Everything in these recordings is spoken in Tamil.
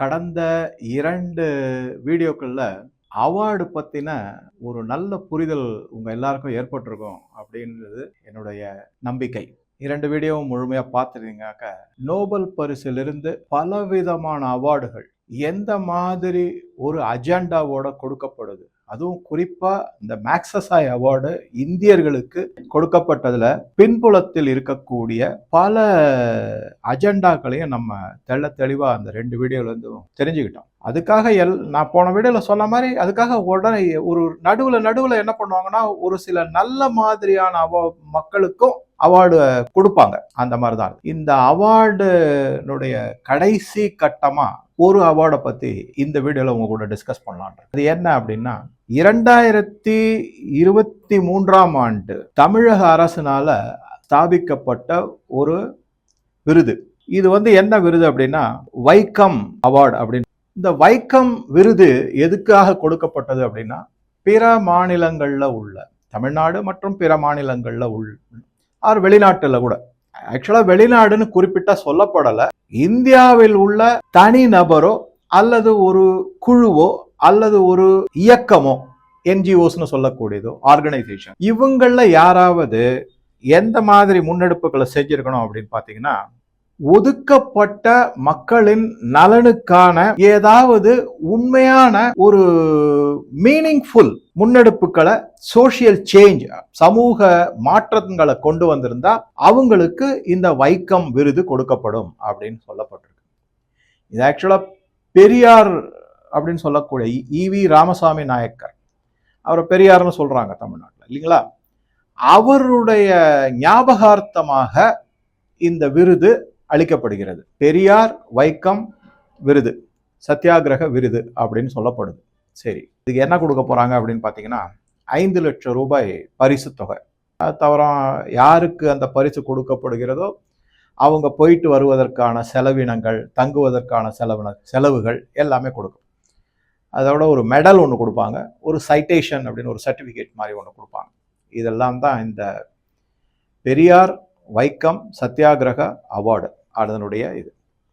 கடந்த 2 வீடியோக்கள்ல அவார்டு பத்தின ஒரு நல்ல புரிதல் உங்க எல்லாருக்கும் ஏற்பட்டிருக்கும் அப்படின்றது என்னுடைய நம்பிக்கை. 2 வீடியோவும் முழுமையா பார்த்துருந்தீங்கனாக்க நோபல் பரிசிலிருந்து பலவிதமான அவார்டுகள் எந்த மாதிரி ஒரு அஜெண்டாவோட கொடுக்கப்படுது, அதுவும் குறிப்பா இந்த மேக்ஸசாய் அவார்டு இந்தியர்களுக்கு கொடுக்கப்பட்டதுல பின்புலத்தில் இருக்கக்கூடிய பல அஜெண்டாக்களையும் நம்ம தெளிவா அந்த 2 வீடியோல இருந்து தெரிஞ்சுக்கிட்டோம். அதுக்காக நான் போன வீடியோல சொன்ன மாதிரி அதுக்காக உடனே ஒரு நடுவுல என்ன பண்ணுவாங்கன்னா, ஒரு சில நல்ல மாதிரியான மக்களுக்கும் அவார்டு கொடுப்பாங்க. அந்த மாதிரிதான் இந்த அவார்டுனுடைய கடைசி கட்டமா ஒரு அவார்டை பத்தி இந்த வீடியோல உங்க கூட டிஸ்கஸ் பண்ணலாம். அது என்ன அப்படின்னா, 2023ஆம் ஆண்டு தமிழக அரசினால ஸ்தாபிக்கப்பட்ட ஒரு விருது. இது என்ன விருது அப்படின்னா, வைக்கம் அவார்டு அப்படின்னு. இந்த வைக்கம் விருது எதுக்காக கொடுக்கப்பட்டது அப்படின்னா, பிற மாநிலங்கள்ல உள்ள தமிழ்நாடு மற்றும் பிற மாநிலங்கள்ல உள்ள வெளிநாட்டுல கூட, ஆக்சுவலா வெளிநாடுன்னு குறிப்பிட்ட சொல்லப்படல, இந்தியாவில் உள்ள தனி நபரோ அல்லது ஒரு குழுவோ அல்லது ஒரு இயக்கமோ, என்ஜிஓஸ்னு சொல்லக்கூடியதோ ஆர்கனைசேஷன், இவங்கள யாராவது எந்த மாதிரி முன்னெடுப்புகளை செஞ்சிருக்கணும் அப்படின்னு பாத்தீங்கன்னா, ஒதுக்கப்பட்ட மக்களின் நலனுக்கான ஏதாவது உண்மையான ஒரு மீனிங்ஃபுல் முன்னெடுப்புகளை, சோசியல் சேஞ்ச், சமூக மாற்றங்களை கொண்டு வந்திருந்தா அவங்களுக்கு இந்த வைக்கம் விருது கொடுக்கப்படும் அப்படின்னு சொல்லப்பட்டிருக்கு. இது ஆக்சுவலா பெரியார் அப்படின்னு சொல்லக்கூடிய ஈவி ராமசாமி நாயக்கர், அவரை பெரியார்னு சொல்றாங்க தமிழ்நாட்டில், இல்லைங்களா? அவருடைய ஞாபகார்த்தமாக இந்த விருது அளிக்கப்படுகிறது. பெரியார் வைக்கம் விருது, சத்தியாகிரக விருது அப்படின்னு சொல்லப்படுது. சரி, இதுக்கு என்ன கொடுக்க போறாங்க அப்படின்னு பாத்தீங்கன்னா, 5 லட்சம் ரூபாய் பரிசு தொகை. அது தவிர யாருக்கு அந்த பரிசு கொடுக்கப்படுகிறதோ அவங்க போயிட்டு வருவதற்கான செலவினங்கள், தங்குவதற்கான செலவுகள் எல்லாமே கொடுக்கும். அதோட ஒரு மெடல் ஒன்று கொடுப்பாங்க, ஒரு சைட்டேஷன் அப்படின்னு ஒரு சர்டிபிகேட் மாதிரி ஒன்று கொடுப்பாங்க. இதெல்லாம் தான் இந்த பெரியார் வைக்கம் சத்தியாகிரக அவார்டு. அதனுடைய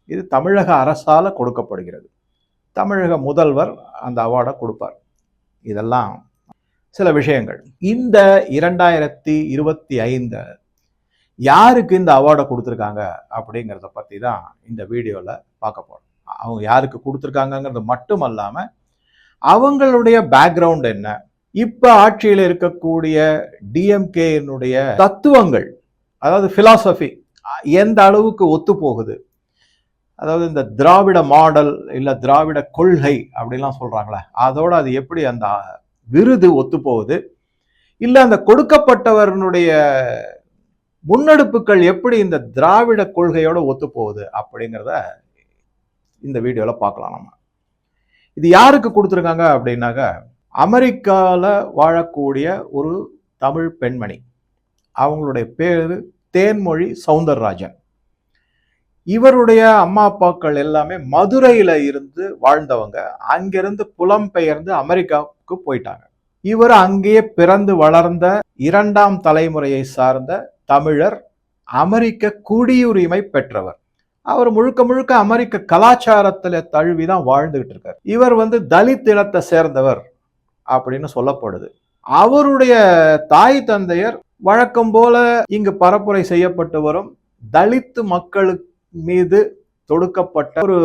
இது தமிழக அரசால கொடுக்கப்படுகிறது. தமிழக முதல்வர் அந்த அவார்டை கொடுப்பார். இதெல்லாம் சில விஷயங்கள். இந்த 2025 யாருக்கு இந்த அவார்டை கொடுத்துருக்காங்க அப்படிங்கிறத பத்தி தான் இந்த வீடியோல பார்க்க போறோம். அவங்க யாருக்கு கொடுத்துருக்காங்கிறது மட்டும் அல்லாம அவங்களுடைய பேக்ரவுண்ட் என்ன, இப்ப ஆட்சியில் இருக்கக்கூடிய டிஎம்கேனுடைய தத்துவங்கள், அதாவது பிலாசபி எந்த அளவுக்கு ஒத்து போகுது, அதாவது இந்த திராவிட மாடல் இல்ல திராவிட கொள்கை அப்படிலாம் சொல்றாங்களே, அதோட அது எப்படி அந்த விருது ஒத்து போகுது, இல்ல அந்த கொடுக்கப்பட்டவர்களுடைய முன்னெடுப்புகள் எப்படி இந்த திராவிட கொள்கையோட ஒத்து போகுது அப்படிங்கிறத இந்த வீடியோல பார்க்கலாம். நம்ம இது யாருக்கு கொடுத்துருக்காங்க அப்படின்னாக்க, அமெரிக்கால வாழக்கூடிய ஒரு தமிழ் பெண்மணி, அவங்களுடைய பேரு தேன்மொழி சவுந்தரராஜன். இவருடைய அம்மா அப்பாக்கள் எல்லாமே மதுரையில இருந்து வாழ்ந்தவங்க. அங்கிருந்து புலம்பெயர்ந்து அமெரிக்காவுக்கு போயிட்டாங்க. இவர் அங்கேயே பிறந்து வளர்ந்த 2ஆம் தலைமுறையை சார்ந்த தமிழர், அமெரிக்க குடியுரிமை பெற்றவர். அவர் முழுக்க அமெரிக்க கலாச்சாரத்துல தழுவிதான் வாழ்ந்துகிட்டு இருக்கார். இவர் தலித் இனத்தை சேர்ந்தவர் அப்படின்னு சொல்லப்படுது. அவருடைய தாய் தந்தையர் வழக்கம் போல இங்கு பரப்புரை செய்யப்பட்டு வரும் தலித் மக்களுக்கு மீது தொடுக்கப்பட்ட ஒரு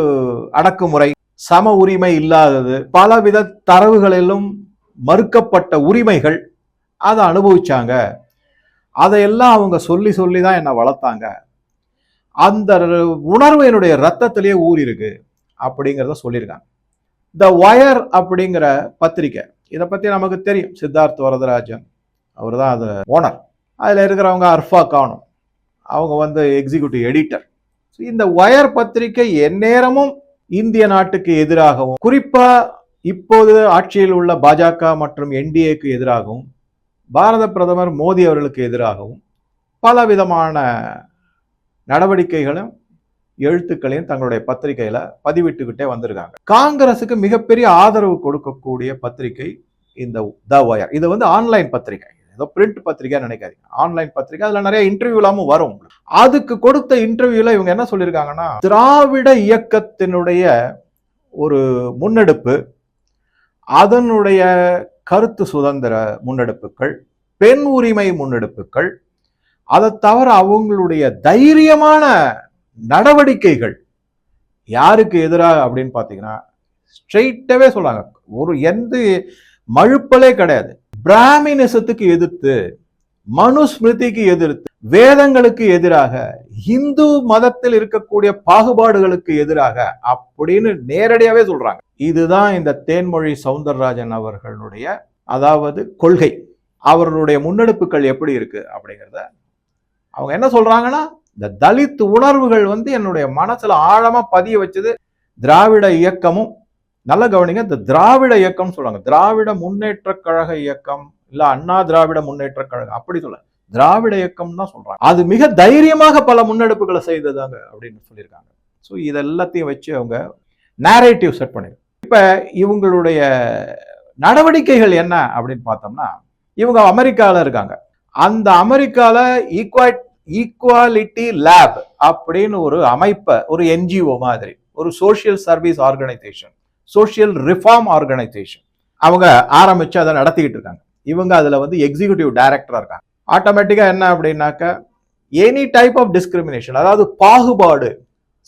அடக்குமுறை, சம உரிமை இல்லாதது, பலவித தரவுகளிலும் மறுக்கப்பட்ட உரிமைகள், அதை அனுபவிச்சாங்க. அதையெல்லாம் அவங்க சொல்லி தான் என்னை வளர்த்தாங்க. அந்த உணர்வு என்னுடைய ரத்தத்திலேயே ஊறி இருக்கு அப்படிங்கிறத சொல்லியிருக்காங்க. த வயர் அப்படிங்கிற பத்திரிகை, இதை பத்தி நமக்கு தெரியும். சித்தார்த் வரதராஜன் அவர் தான் அது ஓனர். அதில் இருக்கிறவங்க அர்ஃபா கானும், அவங்க எக்ஸிக்யூட்டிவ் எடிட்டர். இந்த வயர் பத்திரிகை எந்நேரமும் இந்திய நாட்டுக்கு எதிராகவும், குறிப்பா இப்போது ஆட்சியில் உள்ள பாஜக மற்றும் என்டிஏக்கு எதிராகவும், பாரத பிரதமர் மோடி அவர்களுக்கு எதிராகவும் பல விதமான நடவடிக்கைகளும் எழுத்துக்களையும் தங்களுடைய பத்திரிகையில பதிவிட்டுக்கிட்டே வந்திருக்காங்க. காங்கிரசுக்கு மிகப்பெரிய ஆதரவு கொடுக்கக்கூடிய பத்திரிகை இந்த த வயர். இது ஆன்லைன் பத்திரிகை, ஏதோ பிரிண்ட் பத்திரிகை நினைக்காதீங்க, ஆன்லைன் பத்திரிகை. அதுல நிறைய இன்டர்வியூ எல்லாமும் வரும். அதுக்கு கொடுத்த இன்டர்வியூல இவங்க என்ன சொல்லியிருக்காங்கன்னா, திராவிட இயக்கத்தினுடைய ஒரு முன்னெடுப்பு, அதனுடைய கருத்து சுதந்திர முன்னெடுப்புகள், பெண் உரிமை முன்னெடுப்புகள், அதை தவிர அவங்களுடைய தைரியமான நடவடிக்கைகள் யாருக்கு எதிராக அப்படின்னு பாத்தீங்கன்னா ஸ்ட்ரெயிட்டாவே சொல்றாங்க, ஒரு எந்த மழுப்பலே கிடையாது. பிராமினிசத்துக்கு எதிர்த்து, மனுஸ்மிருதிக்கு எதிர்த்து, வேதங்களுக்கு எதிராக, இந்து மதத்தில் இருக்கக்கூடிய பாகுபாடுகளுக்கு எதிராக அப்படின்னு நேரடியாவே சொல்றாங்க. இதுதான் இந்த தேன்மொழி சவுந்தரராஜன் அவர்களுடைய அதாவது கொள்கை. அவர்களுடைய முன்னெடுப்புகள் எப்படி இருக்கு அப்படிங்கிறத அவங்க என்ன சொல்றாங்கன்னா, இந்த தலித் உணர்வுகள் என்னுடைய மனசுல ஆழமா பதிய வச்சது திராவிட இயக்கமும், நல்ல கவனிங்க, இந்த திராவிட இயக்கம் சொல்றாங்க, திராவிட முன்னேற்ற கழக இயக்கம் இல்ல அண்ணா திராவிட முன்னேற்ற கழகம் அப்படி சொல்ல, திராவிட இயக்கம் தான் சொல்றாங்க. அது மிக தைரியமாக பல முன்னெடுப்புகளை செய்ததாங்க அப்படின்னு சொல்லியிருக்காங்க. ஸோ இதெல்லாத்தையும் வச்சு அவங்க நேரேட்டிவ் செட் பண்ணிருக்காங்க. இப்ப இவங்களுடைய நடவடிக்கைகள் என்ன அப்படின்னு பார்த்தோம்னா, இவங்க அமெரிக்கால இருக்காங்க. அந்த அமெரிக்கால ஈக்குவாலிட்டி லேப் அப்படின்னு ஒரு அமைப்பை, ஒரு என்ஜிஓ மாதிரி, ஒரு social service organisation, social reform organisation அவங்க ஆரம்பிச்சு அதை நடத்திக்கிட்டு இருக்காங்க. இவங்க அதுல எக்ஸிகியூட்டிவ் டைரக்டரா இருக்காங்க. ஆட்டோமேட்டிக்கா என்ன அப்படின்னாக்க, எனி டைப் ஆஃப் டிஸ்கிரிமினேஷன், அதாவது பாகுபாடு,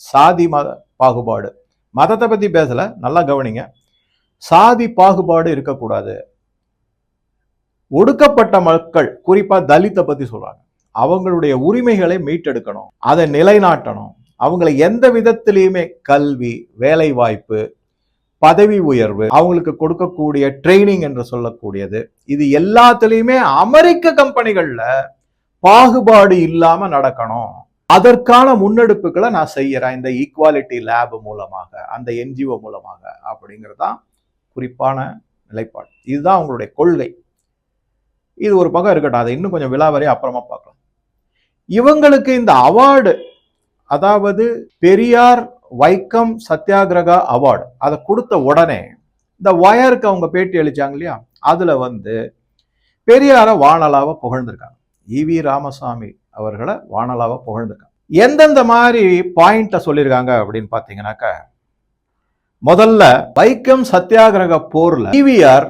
சாதி மத பாகுபாடு, மதத்தை பத்தி பேசல, நல்லா கவனிங்க, சாதி பாகுபாடு இருக்கக்கூடாது. ஒடுக்கப்பட்ட மக்கள், குறிப்பா தலித்தை பத்தி சொல்றாங்க, அவங்களுடைய உரிமைகளை மீட்டெடுக்கணும், அதை நிலைநாட்டணும். அவங்களை எந்த விதத்திலையுமே கல்வி, வேலை வாய்ப்பு, பதவி உயர்வு, அவங்களுக்கு கொடுக்கக்கூடிய ட்ரைனிங் என்று சொல்லக்கூடியது, இது எல்லாத்திலையுமே அமெரிக்க கம்பெனிகள்ல பாகுபாடு இல்லாம நடக்கணும். அதற்கான முன்னெடுப்புகளை நான் செய்யறேன் இந்த ஈக்குவாலிட்டி லேப் மூலமாக, அந்த என்ஜிஓ மூலமாக அப்படிங்கிறதான் குறிப்பான நிலைப்பாடு. இதுதான் அவங்களுடைய கொள்கை. இது ஒரு பக்கம் இருக்கட்டும், அதை இன்னும் கொஞ்சம் விலாவரி அப்புறமா பார்க்கலாம். இவங்களுக்கு இந்த அவார்டு, அதாவது பெரியார் வைக்கம் சத்தியாகிரகா அவார்டு, அதை கொடுத்த உடனே இந்த வயருக்கு அவங்க பேட்டி அளிச்சாங்க இல்லையா, அதுல பெரியார வானலாவை புகழ்ந்திருக்காங்க. ஈவி ராமசாமி அவர்களை வானலாவை புகழ்ந்திருக்காங்க. எந்தெந்த மாதிரி பாயிண்ட சொல்லியிருக்காங்க அப்படின்னு பாத்தீங்கன்னாக்க, முதல்ல வைக்கம் சத்தியாகிரக போர்ல ஈவிஆர்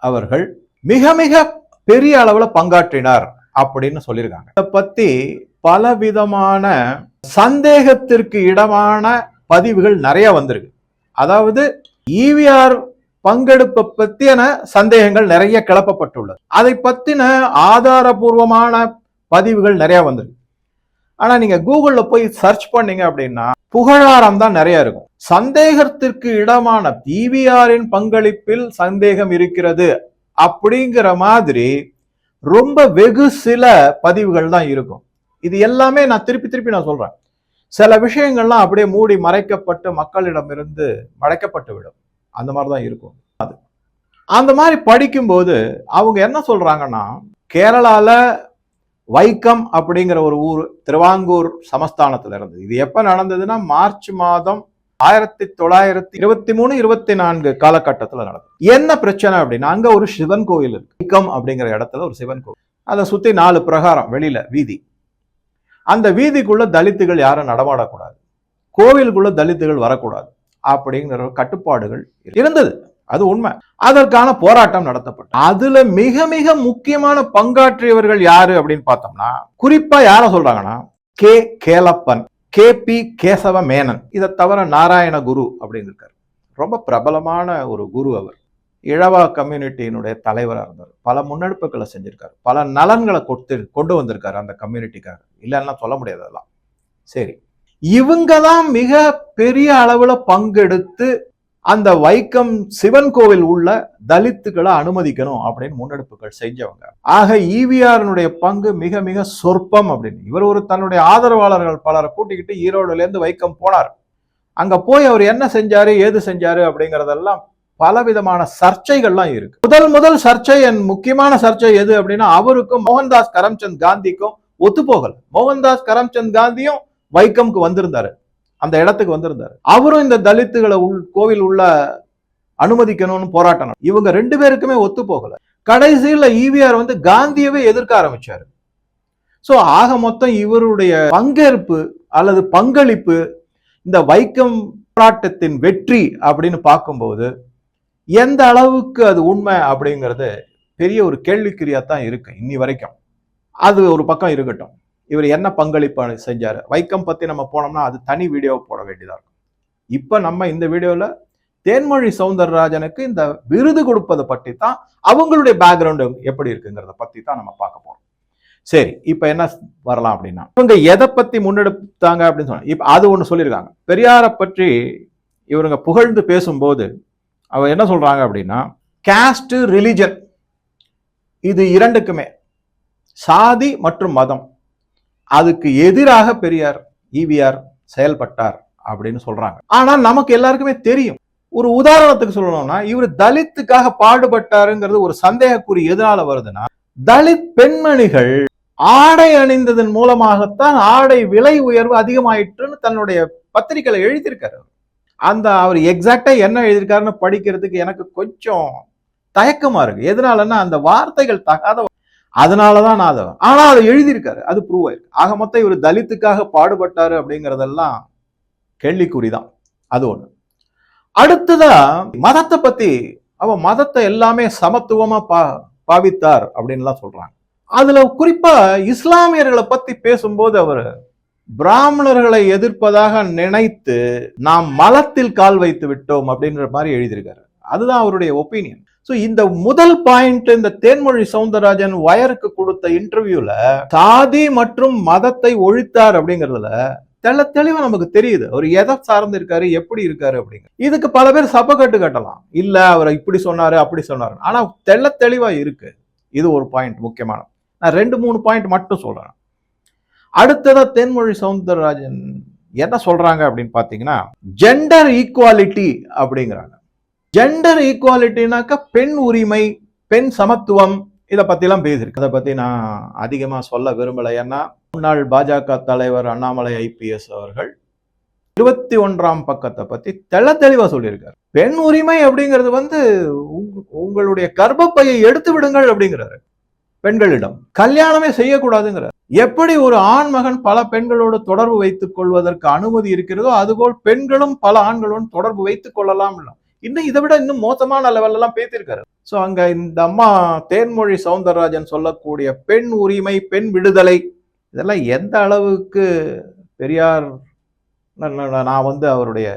அவர்கள் மிக மிக பெரிய அளவுல பங்காற்றினார் அப்படின்னு சொல்லியிருக்காங்க. இதை பத்தி பலவிதமான சந்தேகத்திற்கு இடமான பதிவுகள் நிறைய வந்திருக்கு. அதாவது ஈவிஆர் பங்கெடுப்பை பத்தின சந்தேகங்கள் நிறைய கிளப்பப்பட்டுள்ளது. அதை பத்தின ஆதாரபூர்வமான பதிவுகள் நிறைய வந்திருக்கு. ஆனா நீங்க கூகுள்ல போய் சர்ச் பண்ணீங்க அப்படின்னா புகழாரம் தான் நிறைய இருக்கும். சந்தேகத்திற்கு இடமான ஈவிஆரின் பங்களிப்பில் சந்தேகம் இருக்கிறது அப்படிங்கிற மாதிரி ரொம்ப வெகு சில பதிவுகள் தான் இருக்கும். இது எல்லாமே நான் திருப்பி நான் சொல்றேன், சில விஷயங்கள்லாம் அப்படியே மூடி மறைக்கப்பட்டு மக்களிடமிருந்து மறைக்கப்பட்டு விடும். அந்த மாதிரிதான் இருக்கும். அது அந்த மாதிரி படிக்கும்போது அவங்க என்ன சொல்றாங்கன்னா, கேரளால வைக்கம் அப்படிங்கிற ஒரு ஊர் திருவாங்கூர் சமஸ்தானத்துல இருந்தது. இது எப்ப நடந்ததுன்னா மார்ச் மாதம் 1923-24 காலகட்டத்தில் நடந்தது. என்ன பிரச்சனை அப்படின்னா, அங்க ஒரு சிவன் கோயில் இருக்கு. வைக்கம் அப்படிங்கிற இடத்துல ஒரு சிவன் கோயில், அதை சுத்தி 4 பிரகாரம், வெளியில வீதி. அந்த வீதிக்குள்ள தலித்துகள் யாரும் நடமாடக்கூடாது, கோவிலுக்குள்ள தலித்துகள் வரக்கூடாது அப்படிங்கிற கட்டுப்பாடுகள் இருந்தது. அது உண்மை. அதற்கான போராட்டம் நடத்தப்பட்டது. அதுல மிக மிக முக்கியமான பங்காற்றியவர்கள் யாரு அப்படின்னு பார்த்தோம்னா, குறிப்பா யார சொல்றாங்கன்னா, கே கேலப்பன், KP கேசவ மேனன், இதை தவிர நாராயண குரு அப்படின்னு இருக்காரு. ரொம்ப பிரபலமான ஒரு குரு. அவர் இழவா கம்யூனிட்டியினுடைய தலைவராக இருந்தார். பல முன்னெடுப்புகளை செஞ்சிருக்காரு, பல நலன்களை கொண்டு வந்திருக்காரு அந்த கம்யூனிட்டிக்காக, இல்லைன்னா சொல்ல முடியாது அதெல்லாம். சரி, இவங்க தான் மிக பெரிய அளவுல பங்கெடுத்து அந்த வைக்கம் சிவன் கோவில் உள்ள தலித்துக்களை அனுமதிக்கணும் அப்படின்னு முன்னெடுப்புகள் செஞ்சவங்க. ஆக ஈவிஆருடைய பங்கு மிக மிக சொற்பம் அப்படின்னு. இவர் ஒரு தன்னுடைய ஆதரவாளர்கள் பலரை கூட்டிக்கிட்டு ஈரோடுல இருந்து வைக்கம் போனார். அங்க போய் அவர் என்ன செஞ்சாரு, ஏது செஞ்சாரு அப்படிங்கறதெல்லாம் பலவிதமான சர்ச்சைகள்லாம் இருக்கு. முதல் சர்ச்சை, முக்கியமான சர்ச்சை எது அப்படின்னா, அவருக்கும் மோகன்தாஸ் கரம்சந்த் காந்திக்கும் ஒத்து போகல. மோகன்தாஸ் கரம்சந்த் காந்தியும் வைக்கம்க்கு வந்திருந்தாரு, அந்த இடத்துக்கு வந்திருந்தாரு. அவரும் இந்த தலித்துகளை கோவில் உள்ள அனுமதிக்கணும்னு போராட்டம். இவங்க 2 பேருக்குமே ஒத்து போகல. கடைசியில் ஈவிஆர் காந்தியவே எதிர்க்க ஆரம்பிச்சாரு. சோ ஆக மொத்தம் இவருடைய பங்கேற்பு அல்லது பங்களிப்பு இந்த வைக்கம் போராட்டத்தின் வெற்றி அப்படின்னு பார்க்கும்போது எந்த அளவுக்கு அது உண்மை அப்படிங்கிறது பெரிய ஒரு கேள்விக்குறியா தான் இருக்கு இன்னி வரைக்கும். அது ஒரு பக்கம் இருக்கட்டும். இவர் என்ன பங்களிப்பு செஞ்சாரு, வைக்கம் பத்தி நம்ம போனோம்னா அது தனி வீடியோ போட வேண்டியதா இருக்கும். இப்ப நம்ம இந்த வீடியோல தேன்மொழி சௌந்தரராஜனுக்கு இந்த விருது கொடுப்பதை பற்றி தான், அவங்களுடைய பேக்ரவுண்டு எப்படி இருக்குங்கிறத பத்தி தான் நம்ம பார்க்க போறோம். சரி, இப்ப என்ன வரலாம் அப்படின்னா, இவங்க எதை பத்தி முன்னெடுத்தாங்க அப்படின்னு சொன்னா, இப்ப அது ஒண்ணு சொல்லியிருக்காங்க. பெரியாரை பற்றி இவருங்க புகழ்ந்து பேசும்போது அவர் என்ன சொல்றாங்க அப்படின்னா, காஸ்ட் ரிலிஜன் இது இரண்டுக்குமே, சாதி மற்றும் மதம், அதுக்கு எதிராக பெரியார் ஈவிஆர் செயல்பட்டார் அப்படின்னு சொல்றாங்க. ஆனா நமக்கு எல்லாருக்குமே தெரியும். ஒரு உதாரணத்துக்கு சொல்லணும்னா, இவர் தலித்துக்காக பாடுபட்டாருங்கிறது ஒரு சந்தேகக்குறி எதனால வருதுன்னா, தலித் பெண்மணிகள் ஆடை அணிந்ததன் மூலமாகத்தான் ஆடை விலை உயர்வு அதிகமாயிற்றுன்னு தன்னுடைய பத்திரிகையில எழுதியிருக்காரு. அந்த அவர் எக்ஸாக்டா என்ன எழுதியிருக்காருன்னு படிக்கிறதுக்கு எனக்கு கொஞ்சம் தயக்கமா இருக்கு. எதனாலன்னா அந்த வார்த்தைகள் தகாத, அதனாலதான் நான் அதை, ஆனா அதை எழுதியிருக்காரு, அது ப்ரூவ் ஆயிருக்கு. ஆக மொத்தம் இவர் தலித்துக்காக பாடுபட்டாரு அப்படிங்கறதெல்லாம் கேள்விக்குறிதான். அது ஒண்ணு. அடுத்ததா மதத்தை பத்தி, அவன் மதத்தை எல்லாமே சமத்துவமா பாவித்தார் அப்படின்லாம் சொல்றாங்க. அதுல குறிப்பா இஸ்லாமியர்களை பத்தி பேசும்போது அவர் பிராமணர்களை எதிர்ப்பதாக நினைத்து நாம் மலத்தில் கால் வைத்து விட்டோம் அப்படின்ற மாதிரி எழுதியிருக்காரு. அதுதான் அவருடைய ஒப்பீனியன். சோ இந்த முதல் பாயிண்ட், இந்த தேன்மொழி சௌந்தரராஜன் வயருக்கு கொடுத்த இன்டர்வியூல சாதி மற்றும் மதத்தை ஒழித்தார் அப்படிங்கறதுல தெளிவா நமக்கு தெரியுது அவர் எதை சார்ந்து இருக்காரு, எப்படி இருக்காரு அப்படிங்க. இதுக்கு பல பேர் சப்பக்கட்டு கட்டலாம், இல்ல அவர் இப்படி சொன்னாரு அப்படி சொன்னாரு, ஆனா தெளிவா இருக்கு. இது ஒரு பாயிண்ட் முக்கியமான. நான் 2-3 பாயிண்ட் மட்டும் சொல்றேன். அடுத்ததா தேன்மொழி சௌந்தரராஜன் என்ன சொல்றாங்க அப்படின்னு பாத்தீங்கன்னா, ஜெண்டர் ஈக்குவாலிட்டி அப்படிங்கிறாங்க. ஜெண்டர் ஈக்குவாலிட்டினாக்க பெண் உரிமை, பெண் சமத்துவம், இதை பத்தி எல்லாம் பேசியிருக்கு. அதை பத்தி நான் அதிகமா சொல்ல விரும்பல. ஏன்னா முன்னாள் பாஜக தலைவர் அண்ணாமலை ஐபிஎஸ் அவர்கள் 21ஆம் பக்கத்தை பத்தி தெளிவா சொல்லியிருக்காரு. பெண் உரிமை அப்படிங்கிறது உங்களுடைய கர்ப்பப்பையை எடுத்து விடுங்கள் அப்படிங்கிறாரு. பெண்களிடம் கல்யாணமே செய்யக்கூடாதுங்கிறார். எப்படி ஒரு ஆண் மகன் பல பெண்களோடு தொடர்பு வைத்துக் கொள்வதற்கு அனுமதி இருக்கிறதோ, அதுபோல் பெண்களும் பல ஆண்களோடு தொடர்பு வைத்துக் கொள்ளலாம். இன்னும் இதை விட இன்னும் மோசமான லெவல் எல்லாம் பேசியிருக்காரு. சோ அங்க இந்த அம்மா தேன்மொழி சௌந்தரராஜன் சொல்லக்கூடிய பெண் உரிமை, பெண் விடுதலை, இதெல்லாம் எந்த அளவுக்கு பெரியார் நான் அவருடைய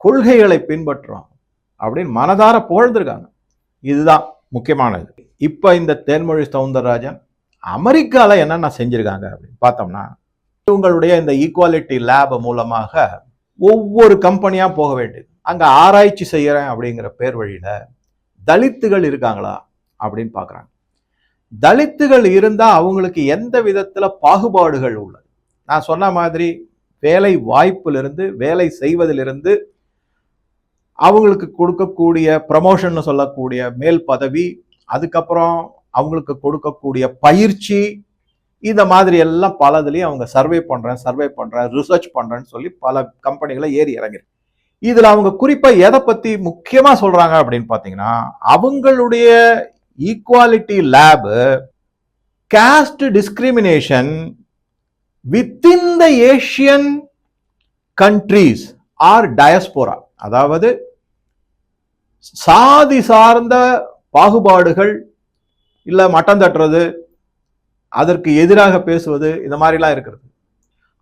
கொள்கைகளை பின்பற்றுறோம் அப்படின்னு மனதார புகழ்ந்திருக்காங்க. இதுதான் முக்கியமானது. இப்ப இந்த தேன்மொழி சௌந்தரராஜன் அமெரிக்கால என்னென்ன செஞ்சிருக்காங்க அப்படின்னு பார்த்தோம்னா, இவங்களுடைய இந்த ஈக்குவாலிட்டி லேப் மூலமாக ஒவ்வொரு கம்பெனியா போக வேண்டியது, அங்க ஆராய்ச்சி செய்யறேன் அப்படிங்கிற பேர் வழியில தலித்துகள் இருக்காங்களா அப்படின்னு பாக்குறாங்க. தலித்துகள் இருந்தா அவங்களுக்கு எந்த விதத்துல பாகுபாடுகள் உள்ளது. நான் சொன்ன மாதிரி வேலை வாய்ப்பிலிருந்து, வேலை செய்வதிலிருந்து, அவங்களுக்கு கொடுக்கக்கூடிய ப்ரமோஷன் சொல்லக்கூடிய மேல் பதவி, அதுக்கப்புறம் அவங்களுக்கு கொடுக்கக்கூடிய பயிற்சி, இந்த மாதிரி எல்லாம் பலதுலயும் அவங்க சர்வே பண்றேன் ரிசர்ச் பண்றேன்னு சொல்லி பல கம்பெனிகளை ஏறி இறங்கி. இதுல அவங்க குறிப்பா எதை பத்தி முக்கியமா சொல்றாங்க அப்படின்னு பாத்தீங்கன்னா, அவங்களுடைய equality lab cost discrimination within the Asian countries R diaspora, அதாவது சாதி சார்ந்த பாகுபாடுகள், இல்ல மட்டம் தட்டுறது, அதற்கு எதிராக பேசுவது, இந்த மாதிரிலாம் இருக்கிறது.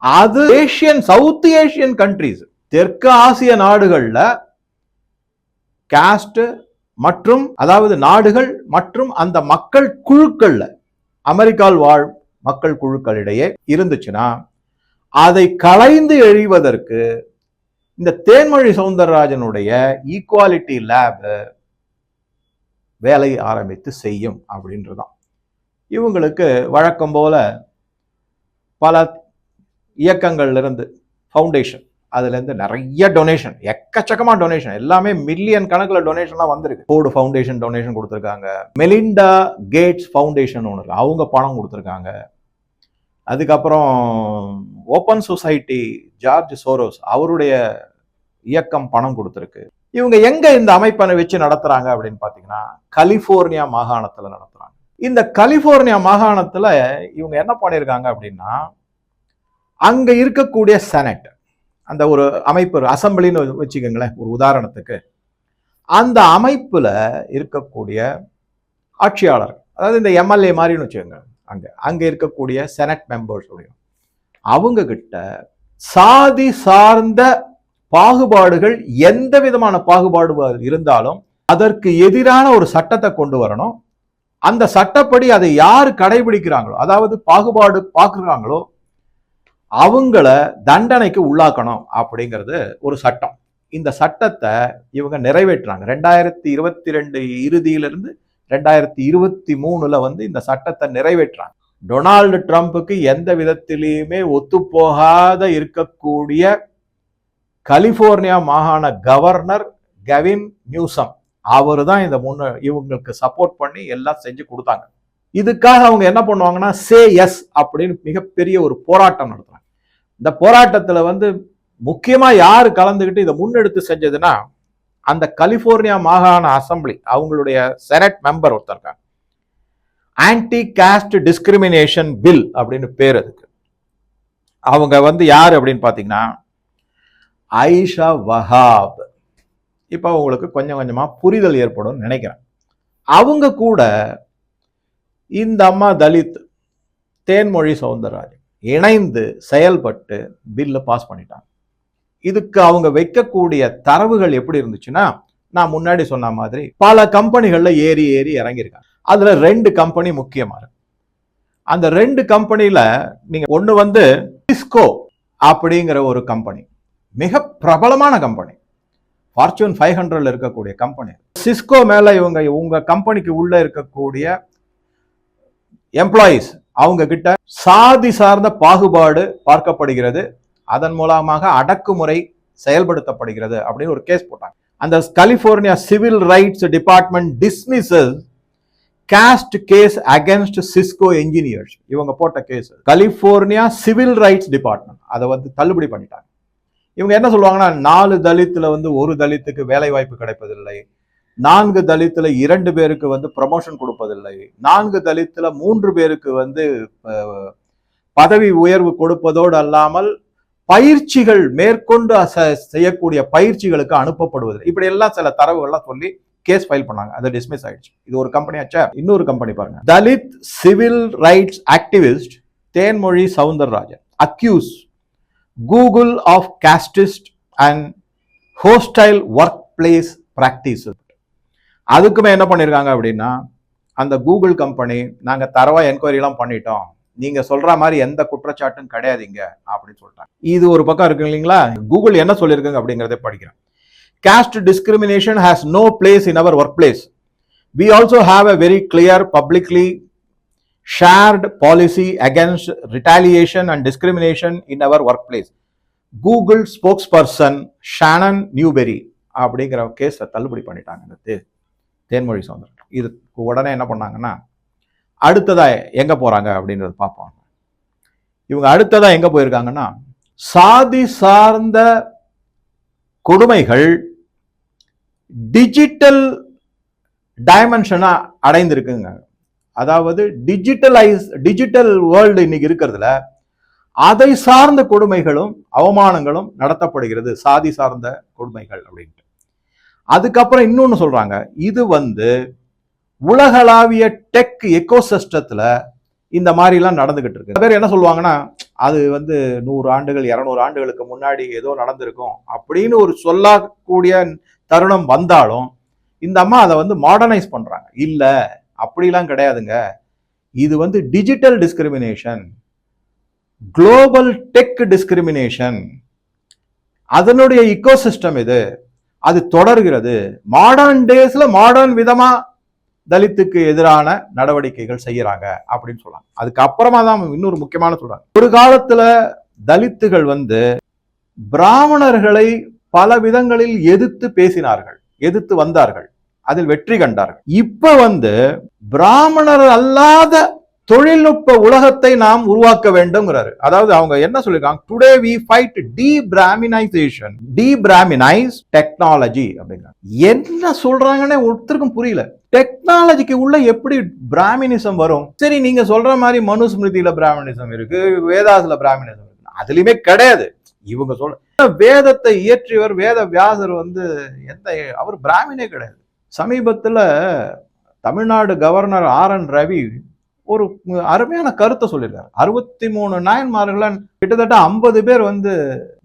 அது ஏசியன், சவுத் ஏசியன் கண்ட்ரீஸ், தெற்கு ஆசிய நாடுகள்ல காஸ்ட் மற்றும், அதாவது நாடுகள் மற்றும் அந்த மக்கள் குழுக்கள்ல, அமெரிக்காவில் வாழ் மக்கள் குழுக்களிடையே இருந்துச்சுன்னா அதை களைந்து எழிவதற்கு இந்த தேன்மொழி சௌந்தரராஜனுடைய ஈக்குவாலிட்டி லேப் வேலை ஆரம்பித்து செய்யும் அப்படின்றதான். இவங்களுக்கு வழக்கம் போல பல இயக்கங்கள்ல இருந்து, ஃபவுண்டேஷன், அதுல இருந்து நிறைய டொனேஷன், எக்கச்சக்கமா டொனேஷன், எல்லாமே மில்லியன் கணக்குல டொனேஷன்லாம் வந்திருக்கு. ஃபோர்டு ஃபவுண்டேஷன் டொனேஷன் கொடுத்துருக்காங்க, மெலிண்டா கேட்ஸ் ஃபவுண்டேஷன் ஒன்று இருக்கு, அவங்க பணம் கொடுத்துருக்காங்க. அதுக்கப்புறம் ஓப்பன் சொசைட்டி, ஜார்ஜ் சோரோஸ் அவருடைய இயக்கம் பணம் கொடுத்துருக்கு. இவங்க எங்க இந்த அமைப்பை வச்சு நடத்துறாங்க அப்படின்னு பாத்தீங்கன்னா, கலிபோர்னியா மாகாணத்துல நடத்துறாங்க. இந்த கலிபோர்னியா மாகாணத்துல இவங்க என்ன பண்ணிருக்காங்க அப்படின்னா, அங்க இருக்கக்கூடிய செனட், அந்த ஒரு அமைப்பு அசம்பிளின்னு வச்சுக்கோங்களேன் ஒரு உதாரணத்துக்கு. அந்த அமைப்புல இருக்கக்கூடிய ஆட்சியாளர், அதாவது இந்த எம்எல்ஏ மாதிரின்னு வச்சுக்கோங்க, அங்க இருக்கக்கூடிய செனட் மெம்பர்ஸ் அவங்க கிட்ட சாதி சார்ந்த பாகுபாடுகள், எந்த விதமான பாகுபாடு இருந்தாலும் அதற்கு எதிரான ஒரு சட்டத்தை கொண்டு வரணும். அந்த சட்டப்படி அதை யாரு கடைபிடிக்கிறாங்களோ, அதாவது பாகுபாடு பார்க்குறாங்களோ அவங்கள தண்டனைக்கு உள்ளாக்கணும் அப்படிங்கிறது ஒரு சட்டம். இந்த சட்டத்தை இவங்க நிறைவேற்றாங்க. 2022 இறுதியிலிருந்து 2023 வந்து இந்த சட்டத்தை நிறைவேற்றாங்க. டொனால்டு ட்ரம்ப்புக்கு எந்த விதத்திலையுமே ஒத்துப்போகாத இருக்கக்கூடிய கலிபோர்னியா மாகாண கவர்னர் கெவின் நியூசம், அவரு தான் இந்த இவங்களுக்கு சப்போர்ட் பண்ணி எல்லாம் செஞ்சு கொடுத்தாங்க. இதுக்காக அவங்க என்ன பண்ணுவாங்கன்னா சே எஸ் அப்படின்னு மிகப்பெரிய ஒரு போராட்டம் நடத்துறாங்க. இந்த போராட்டத்துல வந்து முக்கியமா யாரு கலந்துகிட்டு இதை முன்னெடுத்து செஞ்சதுன்னா அந்த கலிபோர்னியா மாகாண அசம்பிளி அவங்களுடைய செனட் மெம்பர் ஒருத்தர் இருக்காங்க. ஆன்டி காஸ்ட் டிஸ்கிரிமினேஷன் பில் அப்படின்னு பேர் அதுக்கு. அவங்க வந்து யாரு அப்படின்னு பாத்தீங்கன்னா ஆயிஷா வஹாப். இப்ப உங்களுக்கு கொஞ்சம் கொஞ்சமா புரிதல் ஏற்படும் நினைக்கிறேன். அவங்க கூட இந்த அம்மா தலித் தேன்மொழி சவுந்தரராஜன் இணைந்து செயல்பட்டு பில்ல பாஸ் பண்ணிட்டாங்க. இதுக்கு அவங்க வைக்கக்கூடிய தரவுகள் எப்படி இருந்துச்சுன்னா, நான் முன்னாடி சொன்ன மாதிரி பல கம்பெனிகள்ல ஏறி இறங்கியிருக்காங்க. அதுல 2 கம்பெனி முக்கியமா இருக்கு. அந்த 2 கம்பெனில நீங்க ஒண்ணு வந்து சிஸ்கோ அப்படிங்கிற ஒரு கம்பெனி, மிக பிரபலமான கம்பெனி, ஃபார்ச்சூன் 500 இருக்கக்கூடிய கம்பெனி. சிஸ்கோ மேல உங்க கம்பெனிக்கு உள்ள இருக்கக்கூடிய எம்ப்ளாயிஸ் அவங்க கிட்ட சாதி சார்ந்த பாகுபாடு பார்க்கப்படுகிறது, அதன் மூலமாக அடக்குமுறை செயல்படுத்தப்படுகிறது அப்படின்னு ஒரு கேஸ் போட்டாங்க. அந்த California civil rights department dismisses caste case against Cisco engineers. இவங்க போட்ட case California civil rights department அதை வந்து தள்ளுபடி பண்ணிட்டாங்க. இவங்க என்ன சொல்லுவாங்கன்னா 4 தலித்துல வந்து 1 தலித்துக்கு வேலை வாய்ப்பு கிடைப்பதில்லை, 4 தலித்துல 2 பேருக்கு வந்து ப்ரமோஷன் கொடுப்பதில்லை, 4 தலித்துல 3 பேருக்கு வந்து பதவி உயர்வு கொடுப்பதோடு அல்லாமல் பயிற்சிகள் மேற்கொண்டு செய்யக்கூடிய பயிற்சிகளுக்கு அனுப்பப்படுவது, இப்படி எல்லாம் சில தரவுகள்லாம் சொல்லி கேஸ் ஃபைல் பண்ணாங்க. அது டிஸ்மிஸ் ஆயிடுச்சு. இது ஒரு கம்பெனி ஆச்சா. இன்னொரு கம்பெனி பாருங்க, Dalit civil rights activist Thenmozhi Soundararajan accuse Google of casteist and hostile workplace practice. அதுக்குமே என்ன பண்ணிருக்காங்க அப்படின்னா, அந்த கூகுள் கம்பெனி நாங்க தரவா என்கொயரிலாம் பண்ணிட்டோம், நீங்க சொல்ற மாதிரி எந்த குற்றச்சாட்டும் கிடையாதுங்க அப்படின்னு சொல்லிட்டாங்க. இது ஒரு பக்கம் இருக்கு இல்லைங்களா. கூகுள் என்ன சொல்லியிருக்காங்க அப்படிங்கறத படிக்கிறேன். Caste discrimination has no place in our workplace. We also have a very clear publicly shared policy against retaliation and discrimination in our workplace. Google spokesperson Shannon Newbury அப்படிங்கிற கேஸை தள்ளுபடி பண்ணிட்டாங்க தேன்மொழி சவுந்தரன். இதுக்கு உடனே என்ன பண்ணாங்கன்னா, அடுத்ததா எங்க போறாங்க அப்படின்றது பார்ப்போம். இவங்க அடுத்ததா எங்க போயிருக்காங்கன்னா, சாதி சார்ந்த கொடுமைகள் டிஜிட்டல் டைமென்ஷனா அடைந்திருக்குங்க. அதாவது டிஜிட்டல் வேர்ல்டு இன்னைக்கு இருக்கிறதுல அதை சார்ந்த கொடுமைகளும் அவமானங்களும் நடத்தப்படுகிறது, சாதி சார்ந்த கொடுமைகள் அப்படின்ட்டு. அதுக்கப்புறம் இன்னொன்னு சொல்றாங்க, இது வந்து உலகளாவிய டெக் எக்கோசிஸ்டத்துல இந்த மாதிரி எல்லாம் நடந்துகிட்டு இருக்கு. பேர் என்ன சொல்லுவாங்கன்னா, அது வந்து 100 ஆண்டுகள் 200 ஆண்டுகளுக்கு முன்னாடி ஏதோ நடந்திருக்கும் அப்படின்னு ஒரு சொல்லக்கூடிய தருணம் வந்தாலும் இந்த அம்மா அதை வந்து மாடர்னைஸ் பண்றாங்க. இல்ல அப்படிலாம் கிடையாதுங்க, இது வந்து digital discrimination, global tech discrimination, அதனுடைய இக்கோசிஸ்டம் இது, அது தொடர்கிறது. மாடர்ன் டேஸ்ல மாடர்ன் விதமா தலித்துக்கு எதிரான நடவடிக்கைகள் செய்யறாங்க அப்படின்னு சொல்றாங்க. அதுக்கப்புறமா தான் இன்னொரு முக்கியமான சொல்றாங்க, ஒரு காலத்துல தலித்துகள் வந்து பிராமணர்களை பல விதங்களில் எதிர்த்து பேசினார்கள், எதிர்த்து வந்தார்கள், அதில் வெற்றி கண்டார்கள். இப்ப வந்து பிராமணர் அல்லாத தொழில்நுட்ப உலகத்தை நாம் உருவாக்க வேண்டும்ங்கிறாரு. அதாவது அவங்க என்ன சொல்லிருக்காங்க, டுடே வி ஃபைட் டீபிராமினைசேஷன், டீபிராமினைஸ் டெக்னாலஜி அப்படிங்கிறாங்க. என்ன சொல்றாங்கன்னு ஒருத்தருக்கும் புரியல. டெக்னாலஜிக்கு உள்ள எப்படி பிராமினிசம் வரும்? சரி, நீங்க சொல்ற மாதிரி மனுஸ்மிருதியில பிராமணிசம் இருக்கு, வேதாஸ்ல பிராமணிசம் இருக்கு, அதுலயுமே கிடையாது. இவங்க சொல்ற வேதத்தை இயற்றியவர் வேத வியாசர் வந்து அவர் பிராமணே கிடையாது. சமீபத்துல தமிழ்நாடு கவர்னர் RN ரவி ஒரு அருமையான கருத்தை சொல்லியிருக்காரு. 63 நாயன்மார்கள் கிட்டத்தட்ட 50 பேர் வந்து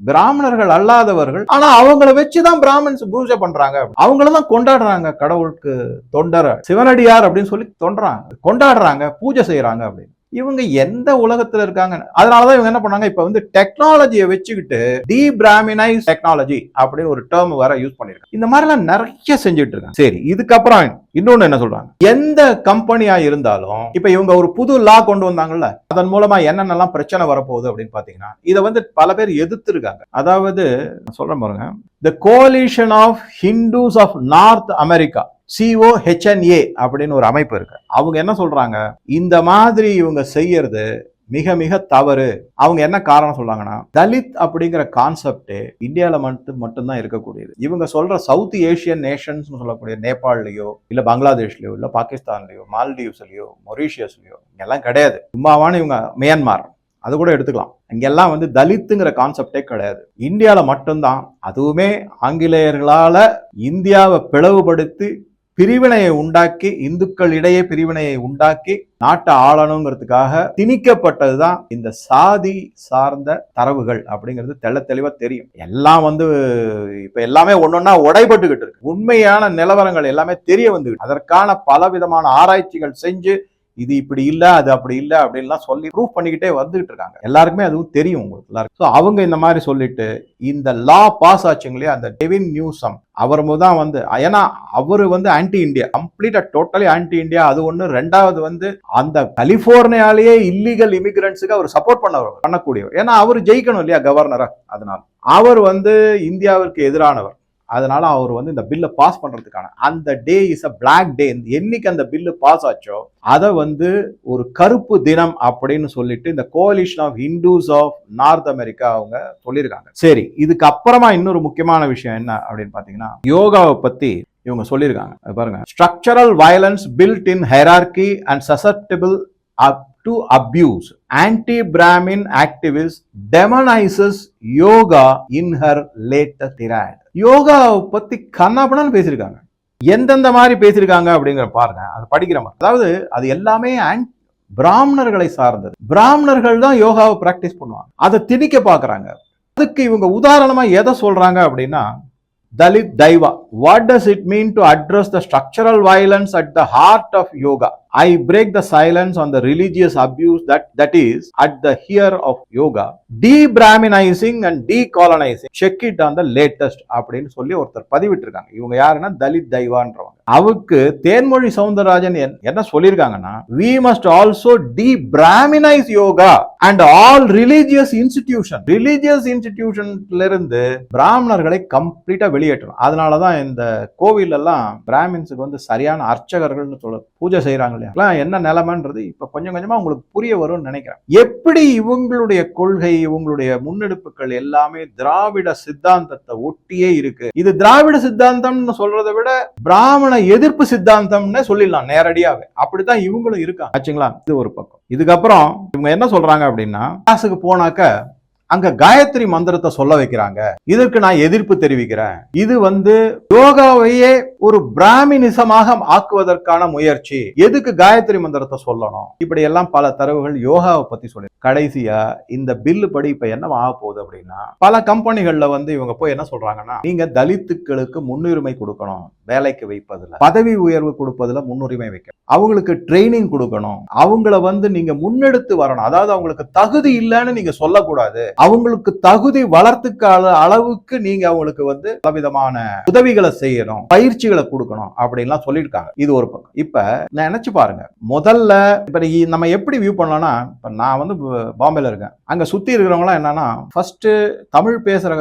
பிராமணர்கள் அல்லாதவர்கள், ஆனா அவங்கள வச்சுதான் பிராமன்ஸ் பூஜை பண்றாங்க, அவங்களதான் கொண்டாடுறாங்க, கடவுளுக்கு தொண்டர் சிவனடியார் அப்படின்னு சொல்லி கொண்டாடுறாங்க, பூஜை செய்யறாங்க அப்படின்னு. இவங்க எந்த உலகத்துல இருக்காங்க? அதனாலதான் இவங்க என்ன பண்ணாங்க, இப்ப வந்து டெக்னாலஜியை வச்சுக்கிட்டு டீபிராமினைஸ் டெக்னாலஜி அப்படின்னு ஒரு டேர்ம் வர யூஸ் பண்ணிருக்காங்க. இந்த மாதிரி எல்லாம் நிறைய செஞ்சுட்டு இருக்காங்க. சரி, இதுக்கப்புறம் இன்னொன்னு என்ன சொல்றாங்க, எந்த கம்பெனியா இருந்தாலும் இப்ப இவங்க ஒரு புது லா கொண்டு வந்தாங்கல்ல, அதன் மூலமா என்னென்னலாம் பிரச்சனை வரப்போகுது அப்படின்னு பாத்தீங்கன்னா, இதை வந்து பல பேர் எதிர்த்து இருக்காங்க. அதாவது சொல்றேன் பாருங்க, the coalition of Hindus of North America, COHNA அப்படின்னு ஒரு அமைப்பு இருக்கு. அவங்க என்ன சொல்றாங்க, இந்த மாதிரி இவங்க செய்யறது மிக மிக தவறு. அவங்க என்ன காரணம் சொல்றாங்கன்னா, தலித் அப்படிங்கிற கான்செப்ட் இந்தியால மட்டும்தான் இருக்கக்கூடியது. இவங்க சொல்ற சவுத் ஏசியன் நேஷன்ஸ் சொல்லக்கூடிய நேபாள்லயோ இல்ல பங்களாதேஷ்லயோ இல்ல பாகிஸ்தான்லயோ மால்டீவ்ஸ்லயோ மொரீஷியஸ்லயோ இங்கெல்லாம் கிடையாது. சும்மாவான இவங்க மியான்மார் அது கூட எடுத்துக்கலாம். இங்கெல்லாம் வந்து தலித்துங்கிற கான்செப்டே கிடையாது. இந்தியால மட்டும்தான். அதுவுமே ஆங்கிலேயர்களால இந்தியாவை பிளவுபடுத்தி பிரிவினையை உண்டாக்கி, இந்துக்கள் இடையே பிரிவினையை உண்டாக்கி நாட்டை ஆளணுங்கிறதுக்காக திணிக்கப்பட்டதுதான் இந்த சாதி சார்ந்த தரவுகள் அப்படிங்கிறது தெள்ள தெளிவா தெரியும். எல்லாம் வந்து இப்ப எல்லாமே ஒன்னொன்னா உடைபட்டுக்கிட்டு இருக்கு. உண்மையான நிலவரங்கள் எல்லாமே தெரிய வந்துகிட்டு, அதற்கான பல விதமான ஆராய்ச்சிகள் செஞ்சு இது இப்படி இல்ல அது அப்படி இல்ல அப்படின்லாம் சொல்லி ப்ரூவ் பண்ணிக்கிட்டே வந்துகிட்டு இருக்காங்க. எல்லாருக்குமே அதுவும் தெரியும் உங்களுக்கு எல்லாருக்கும். அவங்க இந்த மாதிரி சொல்லிட்டு இந்த லா பாஸ் ஆச்சுங்களே, அந்த டெவின் நியூசம் அவர் தான் வந்து, ஏன்னா அவரு வந்து ஆன்டி இந்தியா, கம்ப்ளீட்டா டோட்டலி ஆன்டி இந்தியா. அது ஒண்ணு. ரெண்டாவது வந்து அந்த கலிபோர்னியாலேயே இல்லீகல் இமிகிரண்ட்ஸுக்கு அவர் சப்போர்ட் பண்ணக்கூடியவர். ஏன்னா அவர் ஜெயிக்கணும் இல்லையா கவர்னரா, அதனால அவர் வந்து இந்தியாவிற்கு எதிரானவர். அதனால அவர் வந்து இந்த பில்லை பாஸ் பண்றதுக்கான அந்த day is a black day. என்னைக்கு அந்த பில்லு பாஸ் ஆச்சோ அதை வந்து ஒரு கருப்பு தினம் அப்படின்னு சொல்லிட்டு இந்த coalition of Hindus of North America அவங்க சொல்லியிருக்காங்க. சரி, இதுக்கு அப்புறமா இன்னொரு முக்கியமான விஷயம் என்ன அப்படின்னு பாத்தீங்கன்னா, யோகாவை பத்தி இவங்க சொல்லியிருக்காங்க. பாருங்க, structural violence built in hierarchy and susceptible to abuse. Anti-Brahmin activist demonizes yoga in her latest tirade. Yoga பத்தி கண்ணாபண்ணான்னு பேசியிருக்காங்க. எந்தெந்த மாதிரி பேசியிருக்காங்க அப்படிங்கிற பாருங்க, அது படிக்கிற மாதிரி. அதாவது அது எல்லாமே பிராமணர்களை சார்ந்தது. பிராமணர்கள் தான் யோகாவை பிராக்டிஸ் பண்ணுவாங்க, அதை திணிக்க பாக்குறாங்க. அதுக்கு இவங்க உதாரணமா எதை சொல்றாங்க அப்படின்னா, Dalit Daiva. What does it mean to address the structural violence at the heart of yoga? I break the silence on the religious abuse that is at the heart of yoga. De-Brahminizing and decolonizing. Check it on the latest அப்படின்னு சொல்லி ஒருத்தர் பதிவிட்டு இருக்காங்க. இவங்க யாருன்னா தலித் தைவான்றவங்க. அவருக்கு தேன்மொழி சவுந்தரராஜன் என்ன சொல்லியிருக்காங்கன்னா, we must also de-Brahminize yoga and all religious institutions. Religious institutionsல இருந்து பிராமணர்களை கம்ப்ளீட்டா வெளியேற்றணும். அதனாலதான் இந்த கோவில் எல்லாம் பிராமின்ஸுக்கு வந்து சரியான அர்ச்சகர்கள்னு சொல்ல பூஜை செய்யறாங்க இல்லையா, என்ன நிலைமைன்றது இப்ப கொஞ்சம் கொஞ்சமா உங்களுக்கு புரிய வரும்னு நினைக்கிறேன். எப்படி இவங்களுடைய கொள்கை, இவங்களுடைய முன்னெடுப்புகள் எல்லாமே திராவிட சித்தாந்தத்தை ஒட்டியே இருக்கு. இது திராவிட சித்தாந்தம்னு சொல்றதை விட பிராமண எதிர்ப்பு சித்தாந்தம்னு சொல்லிடலாம் நேரடியாவே. அப்படித்தான் இவங்களும் இருக்காங்க ஆச்சுங்களா. இது ஒரு பக்கம். இதுக்கப்புறம் இவங்க என்ன சொல்றாங்க அப்படின்னா, கிளாஸுக்கு போனாக்க அங்க காயத்ரி மந்திரத்தை சொல்ல வைக்கிறாங்க. இதற்கு நான் எதிர்ப்பு தெரிவிக்கிறேன். இது வந்து யோகாவையே ஒரு பிராமினிசமாக ஆக்குவதற்கான முயற்சி. எதுக்கு காயத்ரி மந்திரத்தை சொல்லணும்? இப்படி எல்லாம் பல தரவுகள் யோகாவை பத்தி சொல்லி. கடைசியா இந்த பில்லு படி இப்ப என்ன ஆக போகுது அப்படின்னா, பல கம்பெனிகள்ல வந்து இவங்க போய் என்ன சொல்றாங்கன்னா, நீங்க தலித்துக்களுக்கு முன்னுரிமை கொடுக்கணும், வேலைக்கு வைப்பதுல பதவி உயர்வு கொடுப்பதுல முன்னுரிமை வைக்கணும், அவங்களுக்கு ட்ரைனிங் கொடுக்கணும், அவங்கள வந்து நீங்க முன்னெடுத்து வரணும். அதாவது அவங்களுக்கு தகுதி இல்லைன்னு நீங்க சொல்லக்கூடாது, அவங்களுக்கு தகுதி வளர்த்துக்கால அளவுக்கு நீங்க அவங்களுக்கு வந்து பலவிதமான உதவிகளை செய்யணும், பயிற்சிகளை கொடுக்கணும் அப்படின்லாம் சொல்லியிருக்காங்க. இது ஒரு பக்கம். இப்ப நான் நினைச்சு பாருங்க, முதல்ல இப்ப நம்ம எப்படி வியூ பண்ணலாம்னா, இப்ப நான் வந்து பாம்பேல இருக்கேன், அங்க சுத்தி இருக்கிறவங்க என்னன்னா, ஃபர்ஸ்ட் தமிழ் பேசுற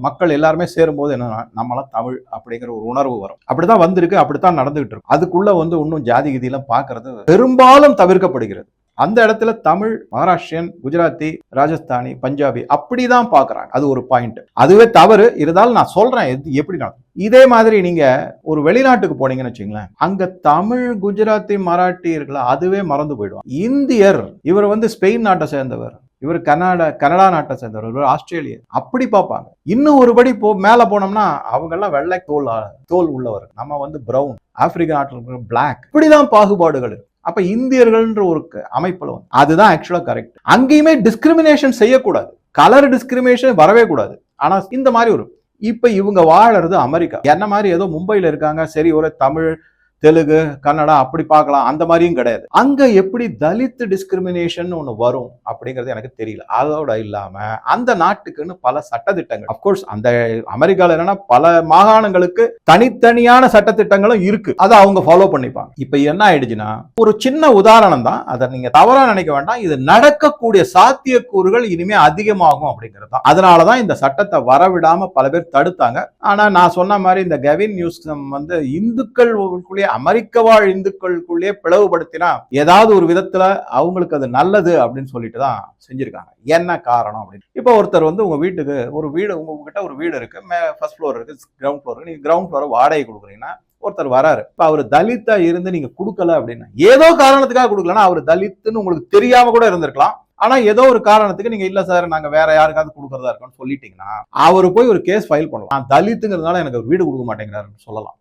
மக்கள் எல்லாருமே சேரும்போது என்னன்னா, நம்மளாம் தமிழ் அப்படிங்கிற ஒரு உணர்வு வரும். அப்படித்தான் வந்திருக்கு, அப்படித்தான் நடந்துகிட்டு இருக்கு. அதுக்குள்ள வந்து இன்னும் ஜாதி கதியெல்லாம் பாக்குறது பெரும்பாலும் தவிர்க்கப்படுகிறது. அந்த இடத்துல தமிழ், மகாராஷ்டிரியன், குஜராத்தி, ராஜஸ்தானி, பஞ்சாபி அப்படிதான் பாக்குறாங்க. அது ஒரு பாயிண்ட். அதுவே தவறு இருந்தாலும் நான் சொல்றேன் எப்படி நடக்கும். இதே மாதிரி நீங்க ஒரு வெளிநாட்டுக்கு போனீங்கன்னு வச்சுங்களேன், அங்க தமிழ், குஜராத்தி, மராட்டி இருக்குல்ல, அதுவே மறந்து போயிடுவாங்க. இந்தியர், இவர் வந்து ஸ்பெயின் நாட்டை சேர்ந்தவர், இவர் கனடா நாட்டை சேர்ந்தவர், இவர் ஆஸ்திரேலியா, அப்படி பார்ப்பாங்க. இன்னும் ஒருபடி மேல போனோம்னா அவங்க எல்லாம் வெள்ளை தோல் உள்ளவர், நம்ம வந்து பிரவுன், ஆப்பிரிக்க நாட்டில் இருக்கிற பிளாக், இப்படிதான் பாகுபாடுகள். அப்ப இந்தியர்கள்ன்ற ஒரு அமைப்புல அதுதான் ஆக்சுவலா கரெக்ட். அங்கேயுமே டிஸ்கிரிமினேஷன் செய்யக்கூடாது, கலர் டிஸ்கிரிமினேஷன் வரவே கூடாது. ஆனா இந்த மாதிரி இப்ப இவங்க வாழறது அமெரிக்கா. என்ன மாதிரி ஏதோ மும்பைல இருக்காங்க, சரி ஒரு தமிழ், தெலுங்கு, கன்னடா அப்படி பார்க்கலாம், அந்த மாதிரியும் கிடையாது. அங்க எப்படி தலித் டிஸ்கிரிமினேஷன் ஒண்ணு வரும் அப்படிங்கிறது எனக்கு தெரியல. அதோட இல்லாம அந்த நாட்டுக்குன்னு பல சட்டத்திட்டங்கள், அப்கோர்ஸ் அந்த அமெரிக்கால என்னன்னா பல மாகாணங்களுக்கு தனித்தனியான சட்டத்திட்டங்களும் இருக்கு, அதை அவங்க ஃபாலோ பண்ணிப்பாங்க. இப்ப என்ன ஆயிடுச்சுன்னா, ஒரு சின்ன உதாரணம் தான், அதை நீங்க தவறா நினைக்க வேண்டாம், இது நடக்கக்கூடிய சாத்தியக்கூறுகள் இனிமே அதிகமாகும் அப்படிங்கிறது தான். அதனாலதான் இந்த சட்டத்தை வரவிடாம பல பேர் தடுத்தாங்க. ஆனா நான் சொன்ன மாதிரி இந்த கெவின் நியூசம் வந்து இந்துக்கள் அமெரிக்க வாழ் இந்துக்களுக்குள்ளே பிளவுபடுத்தினா ஏதாவது ஒரு விதத்துல அவங்களுக்கு அது நல்லது அப்படின்னு சொல்லிட்டு தான் செஞ்சிருக்காங்க. என்ன காரணம் அப்படின்னு, இப்ப ஒருத்தர் வந்து உங்க வீட்டுக்கு உங்ககிட்ட ஒரு வீடு இருக்கு, ஃபர்ஸ்ட் ஃப்ளோர் இருக்கு, கிரவுண்ட் ஃப்ளோர் இருக்கு, நீங்க கிரவுண்ட் ஃப்ளோர் வாடகை கொடுக்குறீங்கன்னா ஒருத்தர் வராரு, இப்ப அவர் தலித்தா இருந்து நீங்க கொடுக்கல அப்படின்னா, ஏதோ காரணத்துக்காக கொடுக்கலன்னா அவர் தலித்துன்னு உங்களுக்கு தெரியாம கூட இருந்திருக்கலாம். ஆனா ஏதோ ஒரு காரணத்துக்கு நீங்க இல்ல சார் நாங்க வேற யாருக்காவது கொடுக்கறதா இருக்கோம்னு சொல்லிட்டீங்கன்னா அவரு போய் ஒரு கேஸ் ஃபைல் பண்ணலாம். தலித்துங்கிறதுனால எனக்கு வீடு கொடுக்க மாட்டேங்கிறாருன்னு சொல்லலாம்.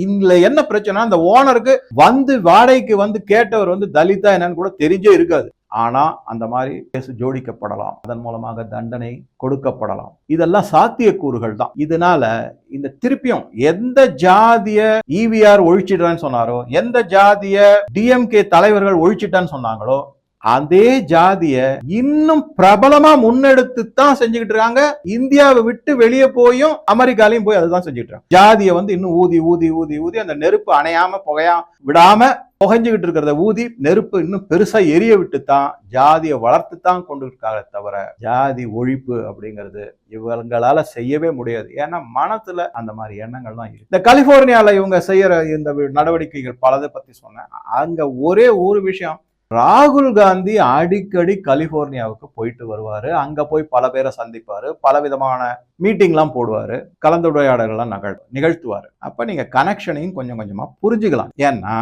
இதுல என்ன பிரச்சனை, அந்த ஓனருக்கு வந்து வாடகைக்கு வந்து கேட்டவர் வந்து தலிதா என்னன்னு கூட தெரிஞ்சே இருக்காது. ஆனா அந்த மாதிரி கேஸ் ஜோடிக்கப்படலாம், அதன் மூலமாக தண்டனை கொடுக்கப்படலாம். இதெல்லாம் சாத்தியக்கூறுகள் தான். இதனால இந்த திருப்பியும் எந்த ஜாதிய ஈவிஆர் ஒழிச்சிட்டான்னு சொன்னாரோ, எந்த ஜாதிய டிஎம்கே தலைவர்கள் ஒழிச்சிட்டான்னு சொன்னாங்களோ, அதே ஜாதிய இன்னும் பிரபலமா முன்னெடுத்து தான் செஞ்சுக்கிட்டு இருக்காங்க. இந்தியாவை விட்டு வெளியே போயும் அமெரிக்காலையும் போய் அதுதான் செஞ்சுட்டு இருக்காங்க. ஜாதியை வந்து இன்னும் ஊதி ஊதி ஊதி ஊதி அந்த நெருப்பு அணையாம புகையா விடாம புகைஞ்சுக்கிட்டு இருக்கிறத ஊதி நெருப்பு இன்னும் பெருசா எரிய விட்டு தான் ஜாதியை வளர்த்து தான் கொண்டு இருக்காங்க தவிர ஜாதி ஒழிப்பு அப்படிங்கிறது இவங்களால செய்யவே முடியாது. ஏன்னா மனத்துல அந்த மாதிரி எண்ணங்கள் தான் இருக்கு. இந்த கலிபோர்னியால இவங்க செய்யற இந்த நடவடிக்கைகள் பலதை பத்தி சொன்னேன். அங்க ஒரே ஒரு விஷயம், ராகுல் காந்தி அடிக்கடி கலிபோர்னியாவுக்கு போயிட்டு வருவாரு, அங்க போய் பல பேரை சந்திப்பாரு, பல விதமான மீட்டிங்லாம் போடுவாரு, கலந்துரையாடல்கள்லாம் நிகழ்த்துவாரு. அப்ப நீங்க கனெக்ஷனையும் கொஞ்சம் கொஞ்சமா புரிஞ்சுக்கலாம். ஏன்னா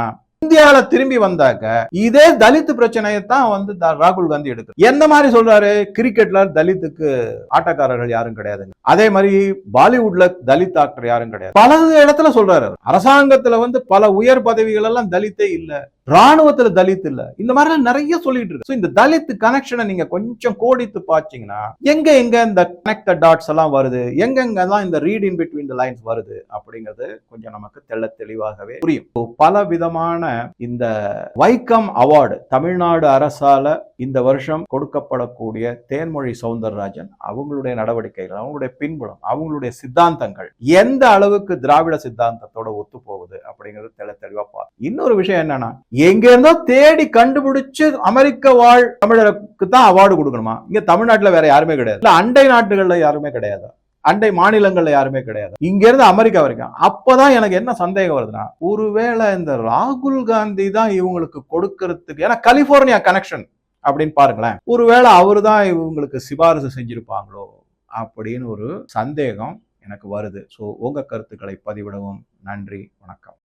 இந்தியாவில திரும்பி வந்தாக்க இதே தலித் பிரச்சனையை தான் வந்து ராகுல் காந்தி எடுக்கு. எந்த மாதிரி சொல்றாரு, கிரிக்கெட்ல தலித்துக்கு ஆட்டக்காரர்கள் யாரும் கிடையாதுங்க, அதே மாதிரி பாலிவுட்ல தலித் ஆக்டர் யாரும் கிடையாது, பல இடத்துல சொல்றாரு. அரசாங்கத்துல வந்து பல உயர் பதவிகள் எல்லாம் தலித்தே இல்ல, ராணுவத்துல தலித் இல்ல, இந்த மாதிரி நிறைய சொல்லிட்டு இருக்கு. இந்த தலித் கனெக்ஷனை நீங்க கொஞ்சம் கோடித்து பாத்தீங்கன்னா எங்க இந்த கனெக்ட் டாட்ஸ் எல்லாம் வருது, எங்கெங்கெல்லாம் இந்த read in between the lines வருது அப்படிங்கிறது கொஞ்சம் நமக்கு தெளிவாகவே புரியும். பல விதமான இந்த வைக்கம் அவார்டு தமிழ்நாடு அரசால இந்த வருஷம் கொடுக்கப்படக்கூடிய தேன்மொழி சவுந்தரராஜன் அவங்களுடைய நடவடிக்கைகள், அவங்களுடைய பின்புலம், அவங்களுடைய சித்தாந்தங்கள் எந்த அளவுக்கு திராவிட சித்தாந்தத்தோட ஒத்து போகுது அப்படிங்கிறது தெளிவா பார்த்து. இன்னொரு விஷயம் என்னன்னா, எங்க இருந்தோ தேடி கண்டுபிடிச்சு அமெரிக்க வாழ் தமிழருக்கு தான் அவார்டு கொடுக்கணுமா? இங்க தமிழ்நாட்டுல வேற யாருமே கிடையாது, இல்ல அண்டை நாட்டுகள்ல யாருமே கிடையாது, அண்டை மாநிலங்கள்ல யாருமே கிடையாது, இங்க இருந்து அமெரிக்கா வரைக்கும். அப்பதான் எனக்கு என்ன சந்தேகம் வருதுன்னா, ஒருவேளை இந்த ராகுல் காந்தி தான் இவங்களுக்கு கொடுக்கறதுக்கு, ஏன்னா கலிபோர்னியா கனெக்ஷன் அப்படின்னு பாருங்களேன், ஒருவேளை அவரு தான் இவங்களுக்கு சிபாரிசு செஞ்சிருப்பாங்களோ அப்படின்னு ஒரு சந்தேகம் எனக்கு வருது. ஸோ உங்க கருத்துக்களை பதிவிடவும் நன்றி, வணக்கம்.